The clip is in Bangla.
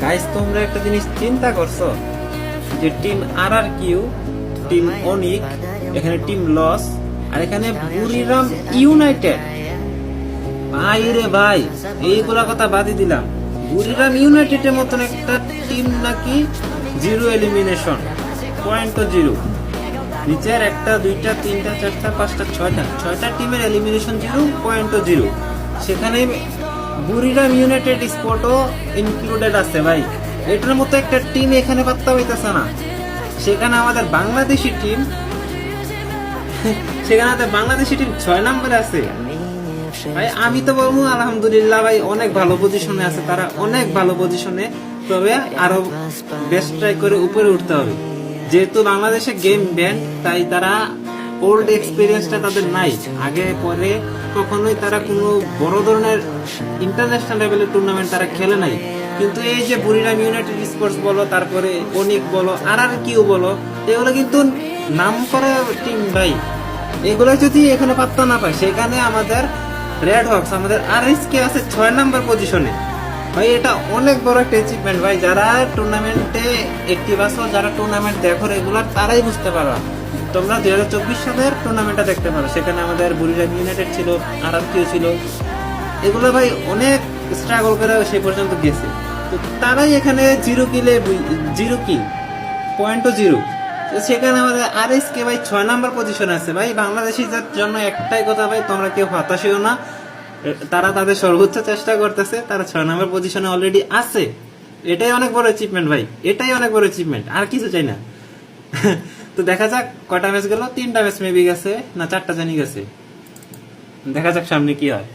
গাইস তোমরা একটা জিনিস চিন্তা করছো যে টিম RRQ, টিম অনিক, এখানে টিম লস, আর এখানে বুড়িরাম ইউনাইটেড। ভাই রে ভাই, এইগুলা কথা বাদই দিলাম। বুড়িরাম ইউনাইটেডের মতন একটা টিম নাকি জিরো এলিমিনেশন, পয়েন্ট জিরো। নিচের একটা দুইটা তিনটা চারটা পাঁচটা ছয়টা টিমের এলিমিনেশন জিরো, পয়েন্ট জিরো। সেখানে বুড়িরাম ইউনাইটেড স্পোর্টও ইনক্লুডেড আছে ভাই। এটার মতো একটা টিম এখানে পাত্তা হইতেছে না। সেখানে আমাদের বাংলাদেশি টিম 6 নম্বরে আছে ভাই। আমি তো বলবো আলহামদুলিল্লাহ ভাই, অনেক ভালো পজিশনে আছে তারা, অনেক ভালো পজিশনে। তবে আরো বেস্ট ট্রাই করে উপরে উঠতে হবে। যেহেতু বাংলাদেশে গেম ব্যান, তাই তারা ওল্ড এক্সপিরিয়েন্সটা তাদের নাই। আগে পরে কখনোই তারা কোনো বড় ধরনের ইন্টারন্যাশনাল লেভেলের টুর্নামেন্ট তারা খেলে নাই। কিন্তু এই যে বুড়িরাম ইউনাইটেড স্পোর্টস বলো, তারপরে অনিক বলো, RRQ বলো, এগুলো কিন্তু নাম করা টিম ভাই। এগুলো যদি এখানে পাত্তা না পায়, সেখানে আমাদের রেড হক্স, আমাদের RSK আছে 6 নম্বর পজিশনে ভাই। এটা অনেক বড় একটা অ্যাচিভমেন্ট ভাই। যারা টুর্নামেন্টে অ্যাক্টিভ আছো, যারা টুর্নামেন্ট দেখো রেগুলার, তারাই বুঝতে পারো। তোমরা 2024 সালের টুর্নামেন্টটা দেখতে পারো, সেখানে আমাদের বুড়িরাম ইউনাইটেড ছিল, RRQ ছিল। এগুলো ভাই অনেক স্ট্রাগল করে সে পর্যন্ত গেছে। তো তারাই এখানে জিরো কিল, পয়েন্ট জিরো। সেখানে আমাদের RSK ভাই 6 নাম্বার পজিশন আছে ভাই। বাংলাদেশিদের জন্য একটাই কথা ভাই, তোমরা কেউ হতাশ হইও না। তারা তাদের সর্বোচ্চ চেষ্টা করতেছে, তারা 6 নাম্বার পজিশনে অলরেডি আছে। এটাই অনেক বড় অ্যাচিভমেন্ট ভাই, এটাই অনেক বড় অ্যাচিভমেন্ট, আর কিছু চাই না। তো দেখা যাক কয়টা ম্যাচ গেল, 3টা ম্যাচ মেবি গেছে না 4টা জানি গেছে। দেখা যাক সামনে কি হয়।